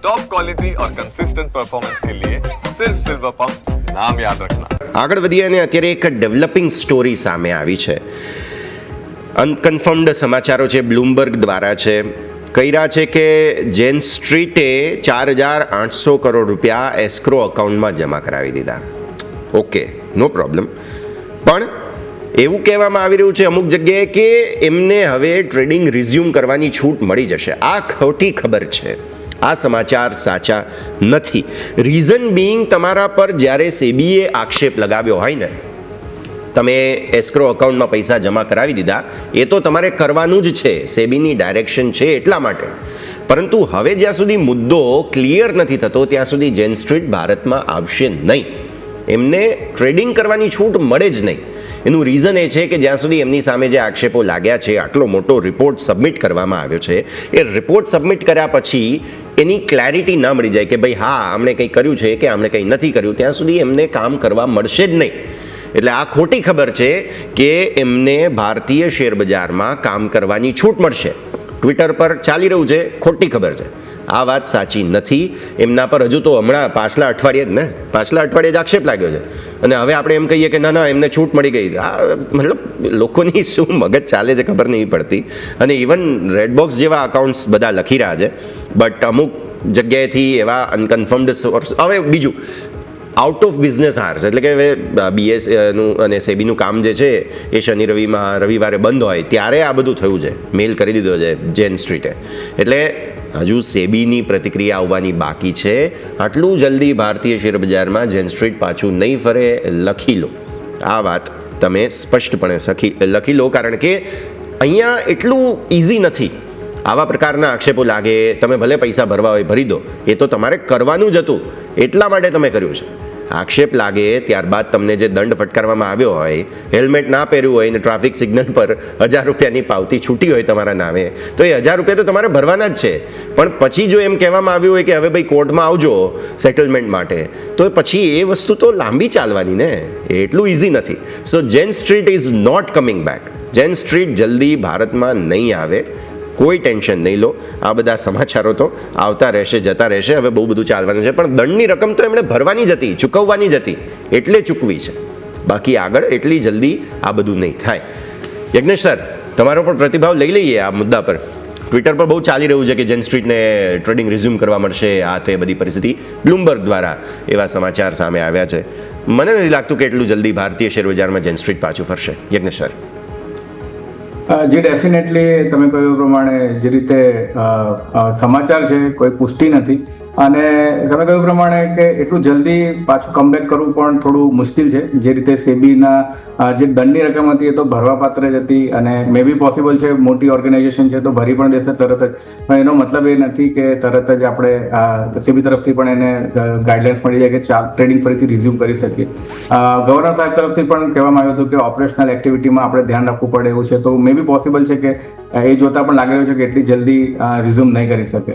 Top quality और consistent performance के लिए सिर्फ सिल्वर पंप नाम याद रखना। આગળ વધીએ અને અત્યારે એક ડેવલપિંગ સ્ટોરી સામે આવી છે. અનકન્ફર્મ્ડ સમાચારો છે, બ્લૂમબર્ગ દ્વારા છે, કર્યા છે કે જેન સ્ટ્રીટે 4,800 કરોડ રૂપિયા એસ્ક્રો અકાઉન્ટમાં જમા કરાવી દીધા. ઓકે, નો પ્રોબ્લેમ. પણ એવું કહેવામાં આવી રહ્યું છે અમુક જગ્યાએ કે એમને હવે ટ્રેડિંગ રિઝ્યુમ કરવાની છૂટ મળી જશે. આ ખોટી ખબર છે. આ સમાચાર સાચા નથી. રીઝન બિંગ, તમારા પર જ્યારે સેબીએ આક્ષેપ લગાવ્યો હોય ને, તમે એસ્ક્રો અકાઉન્ટમાં પૈસા જમા કરાવી દીધા, એ તો તમારે કરવાનું જ છે, સેબીની ડાયરેક્શન છે એટલા માટે. પરંતુ હવે જ્યાં સુધી મુદ્દો ક્લિયર નથી થતો ત્યાં સુધી જેન સ્ટ્રીટ ભારતમાં આવશે નહીં. એમને ટ્રેડિંગ કરવાની છૂટ મળે જ નહીં. એનું રીઝન એ છે કે જ્યાં સુધી એમની સામે જે આક્ષેપો લાગ્યા છે, આટલો મોટો રિપોર્ટ સબમિટ કરવામાં આવ્યો છે, એ રિપોર્ટ સબમિટ કર્યા પછી એની ક્લેરિટી ના મળી જાય કે ભાઈ હા આમણે કંઈ કર્યું છે કે આમણે કંઈ નથી કર્યું, ત્યાં સુધી એમને કામ કરવા મળશે જ નહીં. એટલે આ ખોટી ખબર છે કે એમને ભારતીય શેરબજારમાં કામ કરવાની છૂટ મળશે. ટ્વિટર પર ચાલી રહ્યું છે, ખોટી ખબર છે. આ વાત સાચી નથી. એમના પર હજુ તો હમણાં પાછલા અઠવાડિયે જ આક્ષેપ લાગ્યો છે અને હવે આપણે એમ કહીએ કે ના ના એમને છૂટ મળી ગઈ. આ મતલબ લોકોની શું મગજ ચાલે છે ખબર નહીં પડતી. અને ઇવન રેડબોક્સ જેવા અકાઉન્ટ્સ બધા લખી રહ્યા છે, બટ અમુક જગ્યાએથી એવા અનકન્ફર્મ્ડ સોર્સ. હવે બીજું, આઉટ ઓફ બિઝનેસ હાર્સ, એટલે કે હવે બીએસનું અને સેબીનું કામ જે છે એ શનિ રવિવારે બંધ હોય ત્યારે આ બધું થયું છે. મેલ કરી દીધો છે જેન સ્ટ્રીટે. એટલે હજુ સેબીની પ્રતિક્રિયા આવવાની બાકી છે. આટલું જલ્દી ભારતીય શેરબજારમાં જેન સ્ટ્રીટ પાછું નહીં ફરે. લખી લો આ વાત, તમે સ્પષ્ટપણે લખી લો, કારણ કે અહીંયા એટલું ઇઝી નથી. આવા પ્રકારના આક્ષેપો લાગે, તમે ભલે પૈસા ભરવા હોય ભરી દો, એ તો તમારે કરવાનું જ હતું, એટલા માટે તમે કર્યું છે. આક્ષેપ લાગે ત્યારબાદ તમને જે દંડ ફટકારવામાં આવ્યો હોય, હેલ્મેટ ના પહેર્યું હોય ને ટ્રાફિક સિગ્નલ પર 1,000 રૂપિયાની પાવતી છૂટી હોય તમારા નામે, તો એ 1,000 રૂપિયા તો તમારે ભરવાના જ છે. પણ પછી જો એમ કહેવામાં આવ્યું હોય કે હવે ભાઈ કોર્ટમાં આવજો સેટલમેન્ટ માટે, તો પછી એ વસ્તુ તો લાંબી ચાલવાની ને, એટલું ઇઝી નથી. So Jane Street is not coming back. Jane Street જલ્દી ભારતમાં નહીં આવે, કોઈ ટેન્શન નહીં લો. આ બધા સમાચારો તો આવતા રહેશે, જતા રહેશે. હવે બહુ બધું ચાલવાનું છે, પણ દંડની રકમ તો એમણે ભરવાની જ હતી, ચૂકવવાની જ હતી, એટલે ચૂકવી છે. બાકી આગળ એટલી જલ્દી આ બધું નહીં થાય. યજ્ઞેશ સર, તમારો પણ પ્રતિભાવ લઈ લઈએ આ મુદ્દા પર. ટ્વિટર પર બહુ ચાલી રહ્યું છે કે જેન સ્ટ્રીટને ટ્રેડિંગ રિઝ્યુમ કરવા મળશે, આ તે બધી પરિસ્થિતિ. બ્લૂમબર્ગ દ્વારા એવા સમાચાર સામે આવ્યા છે. મને નથી લાગતું કે એટલું જલ્દી ભારતીય શેરબજારમાં જેન સ્ટ્રીટ પાછું ફરશે. યજ્ઞેશ સર. જી ડેફિનેટલી તમે કહ્યું પ્રમાણે જે રીતે સમાચાર છે કોઈ પુષ્ટિ નથી, અને તમે કહ્યું પ્રમાણે કે એટલું જલ્દી પાછું કમબેક કરવું પણ થોડું મુશ્કેલ છે. જે રીતે સેબીના જે દંડની રકમ હતી એ તો ભરવાપાત્ર જ હતી, અને મે બી પોસિબલ છે મોટી ઓર્ગેનાઇઝેશન છે તો ભરી પણ દેશે તરત જ. પણ એનો મતલબ એ નથી કે તરત જ આપણે સેબી તરફથી પણ એને ગાઈડલાઇન્સ મળી જાય કે ટ્રેડિંગ ફરીથી રિઝ્યુમ કરી શકીએ. ગવર્નર સાહેબ તરફથી પણ કહેવામાં આવ્યું હતું કે ઓપરેશનલ એક્ટિવિટીમાં આપણે ધ્યાન રાખવું પડે એવું છે, તો મે બી પોસિબલ છે કે એ જોતા પણ લાગી રહ્યું છે કે એટલી જલ્દી રિઝ્યુમ નહીં કરી શકે.